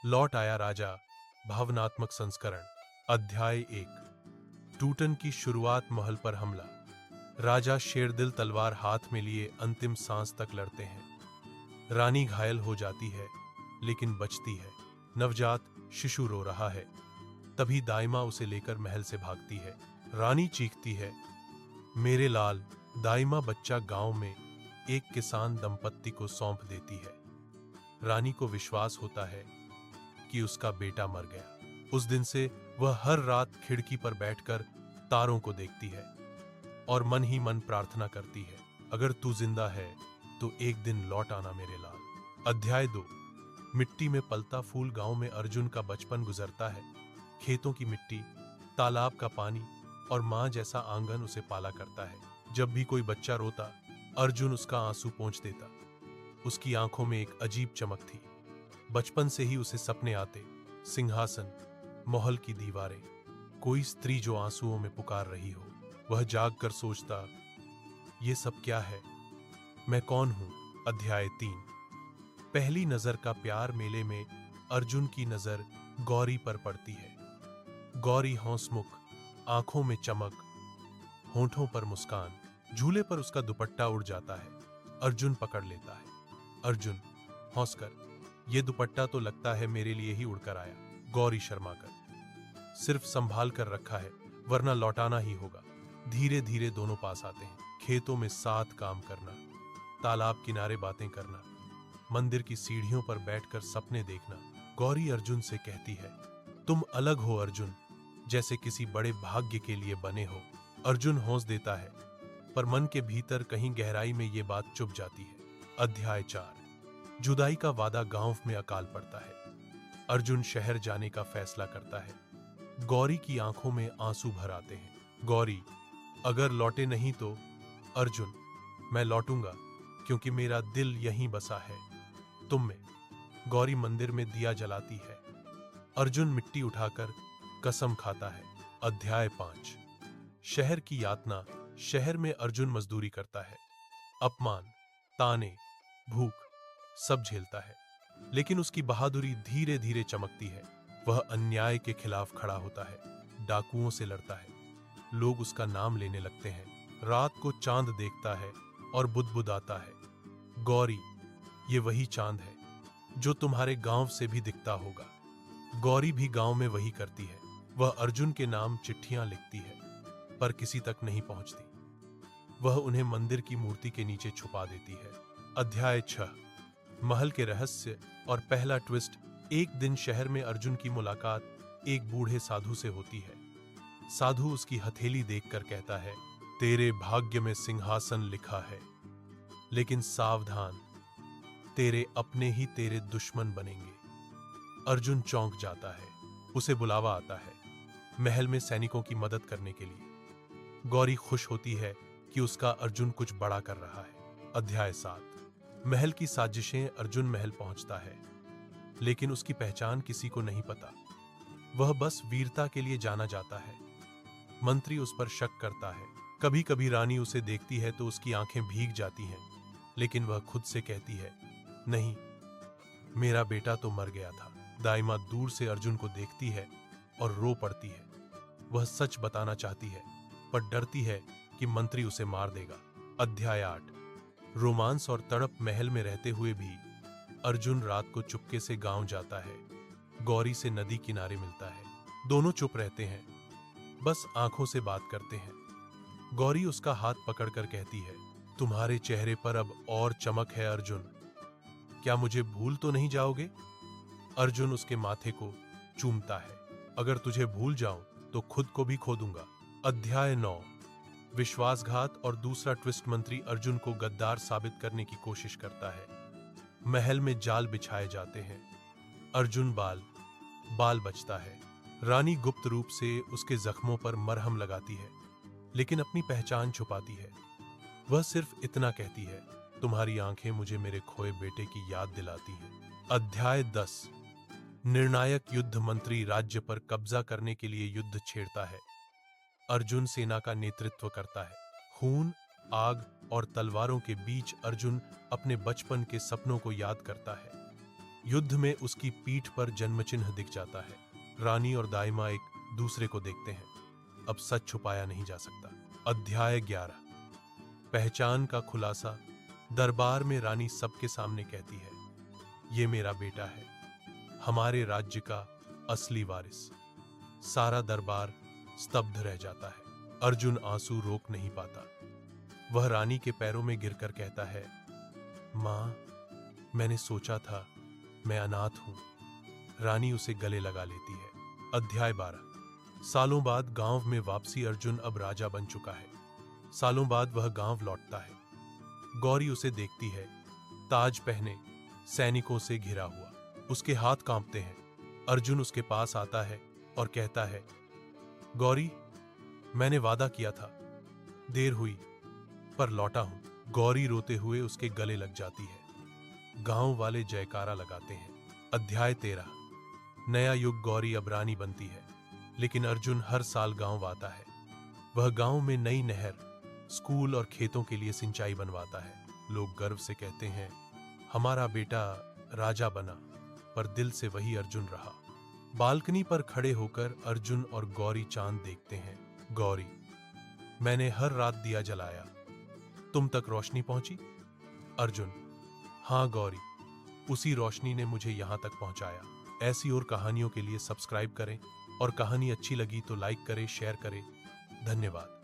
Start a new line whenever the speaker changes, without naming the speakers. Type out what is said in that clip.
लौट आया राजा। भावनात्मक संस्करण। अध्याय 1। टूटन की शुरुआत। महल पर हमला। राजा शेरदिल तलवार हाथ में लिए अंतिम सांस तक लड़ते हैं। रानी घायल हो जाती है लेकिन बचती है। नवजात शिशु रो रहा है। तभी दाइमा उसे लेकर महल से भागती है। रानी चीखती है, मेरे लाल। दाइमा बच्चा गांव में एक किसान दंपत्ति को सौंप देती है। रानी को विश्वास होता है कि उसका बेटा मर गया। उस दिन से वह हर रात खिड़की पर बैठकर तारों को देखती है और मन ही मन प्रार्थना करती है, अगर तू जिंदा है तो एक दिन लौट आना मेरे लाल। अध्याय 2। मिट्टी में पलता फूल। गांव में अर्जुन का बचपन गुजरता है। खेतों की मिट्टी, तालाब का पानी और मां जैसा आंगन उसे पाला करता है। जब भी कोई बच्चा रोता, अर्जुन उसका आंसू पोंछ देता। उसकी आंखों में एक अजीब चमक थी। बचपन से ही उसे सपने आते, सिंहासन, महल की दीवारें, कोई स्त्री जो आंसुओं में पुकार रही हो। वह जाग कर सोचता, ये सब क्या है, मैं कौन हूं। अध्याय 3। पहली नजर का प्यार। मेले में अर्जुन की नजर गौरी पर पड़ती है। गौरी हंसमुख, आंखों में चमक, होंठों पर मुस्कान। झूले पर उसका दुपट्टा उड़ जाता है। अर्जुन पकड़ लेता है। अर्जुन हंसकर, यह दुपट्टा तो लगता है मेरे लिए ही उड़कर आया। गौरी शर्माकर, सिर्फ संभाल कर रखा है वरना लौटाना ही होगा। धीरे धीरे दोनों पास आते हैं। खेतों में साथ काम करना, तालाब किनारे बातें करना, मंदिर की सीढ़ियों पर बैठकर सपने देखना। गौरी अर्जुन से कहती है, तुम अलग हो अर्जुन, जैसे किसी बड़े भाग्य के लिए बने हो। अर्जुन हौस देता है, पर मन के भीतर कहीं गहराई में ये बात चुप जाती है। अध्याय 4। जुदाई का वादा। गांव में अकाल पड़ता है। अर्जुन शहर जाने का फैसला करता है। गौरी की आंखों में आंसू भर आते हैं। गौरी, अगर लौटे नहीं तो? अर्जुन, मैं लौटूंगा क्योंकि मेरा दिल यहीं बसा है, तुम में। गौरी मंदिर में दिया जलाती है। अर्जुन मिट्टी उठाकर कसम खाता है। अध्याय 5। शहर की यातना। शहर में अर्जुन मजदूरी करता है। अपमान, ताने, भूख सब झेलता है, लेकिन उसकी बहादुरी धीरे धीरे चमकती है। वह अन्याय के खिलाफ खड़ा होता है, डाकुओं से लड़ता है। लोग उसका नाम लेने लगते हैं। रात को चांद देखता है और बुदबुदाता है, गौरी, ये वही चांद है जो तुम्हारे गांव से भी दिखता होगा। गौरी भी गांव में वही करती है। वह अर्जुन के नाम चिट्ठियां लिखती है, पर किसी तक नहीं पहुंचती। वह उन्हें मंदिर की मूर्ति के नीचे छुपा देती है। अध्याय 6। महल के रहस्य और पहला ट्विस्ट। एक दिन शहर में अर्जुन की मुलाकात एक बूढ़े साधु से होती है। साधु उसकी हथेली देखकर कहता है, तेरे भाग्य में सिंहासन लिखा है, लेकिन सावधान, तेरे अपने ही तेरे दुश्मन बनेंगे। अर्जुन चौंक जाता है। उसे बुलावा आता है महल में सैनिकों की मदद करने के लिए। गौरी खुश होती है कि उसका अर्जुन कुछ बड़ा कर रहा है। अध्याय 7। महल की साजिशें। अर्जुन महल पहुंचता है, लेकिन उसकी पहचान किसी को नहीं पता। वह बस वीरता के लिए जाना जाता है। मंत्री उस पर शक करता है। कभी कभी रानी उसे देखती है तो उसकी आंखें भीग जाती हैं, लेकिन वह खुद से कहती है, नहीं, मेरा बेटा तो मर गया था। दाइमा दूर से अर्जुन को देखती है और रो पड़ती है। वह सच बताना चाहती है, पर डरती है कि मंत्री उसे मार देगा। अध्याय 8। रोमांस और तड़प। महल में रहते हुए भी अर्जुन रात को चुपके से गांव जाता है। गौरी से नदी किनारे मिलता है। दोनों चुप रहते हैं, बस आंखों से बात करते हैं। गौरी उसका हाथ पकड़कर कहती है, तुम्हारे चेहरे पर अब और चमक है अर्जुन, क्या मुझे भूल तो नहीं जाओगे? अर्जुन उसके माथे को चूमता है। अगर तुझे भूल जाऊं तो खुद को भी खो दूंगा। अध्याय 9। विश्वासघात और दूसरा ट्विस्ट। मंत्री अर्जुन को गद्दार साबित करने की कोशिश करता है। महल में जाल बिछाए जाते हैं। अर्जुन बाल बचता है। रानी गुप्त रूप से उसके जख्मों पर मरहम लगाती है, लेकिन अपनी पहचान छुपाती है। वह सिर्फ इतना कहती है, तुम्हारी आंखें मुझे मेरे खोए बेटे की याद दिलाती हैं। अध्याय 10। निर्णायक युद्ध। मंत्री राज्य पर कब्जा करने के लिए युद्ध छेड़ता है। अर्जुन सेना का नेतृत्व करता है। खून, आग और तलवारों के बीच अर्जुन अपने बचपन के सपनों को याद करता है। युद्ध में उसकी पीठ पर जन्म चिन्ह दिख जाता है। रानी और दाइमा एक दूसरे को देखते हैं। अब सच छुपाया नहीं जा सकता। अध्याय 11। पहचान का खुलासा। दरबार में रानी सबके सामने कहती है, ये मेरा बेटा है, हमारे राज्य का असली वारिस। सारा दरबार स्तब्ध रह जाता है। अर्जुन आंसू रोक नहीं पाता। वह रानी के पैरों में गिरकर कहता है, मां, मैंने सोचा था मैं अनाथ हूं। रानी उसे गले लगा लेती है। अध्याय 12। सालों बाद गांव में वापसी। अर्जुन अब राजा बन चुका है। सालों बाद वह गांव लौटता है। गौरी उसे देखती है, ताज पहने, सैनिकों से घिरा हुआ। उसके हाथ कांपते हैं। अर्जुन उसके पास आता है और कहता है, गौरी, मैंने वादा किया था, देर हुई पर लौटा हूं। गौरी रोते हुए उसके गले लग जाती है। गांव वाले जयकारा लगाते हैं। अध्याय 13। नया युग। गौरी अब रानी बनती है, लेकिन अर्जुन हर साल गांव आता है। वह गांव में नई नहर, स्कूल और खेतों के लिए सिंचाई बनवाता है। लोग गर्व से कहते हैं, हमारा बेटा राजा बना, पर दिल से वही अर्जुन रहा। बालकनी पर खड़े होकर अर्जुन और गौरी चांद देखते हैं। गौरी, मैंने हर रात दिया जलाया, तुम तक रोशनी पहुंची? अर्जुन, हां गौरी, उसी रोशनी ने मुझे यहां तक पहुंचाया। ऐसी और कहानियों के लिए सब्सक्राइब करें, और कहानी अच्छी लगी तो लाइक करें, शेयर करें। धन्यवाद।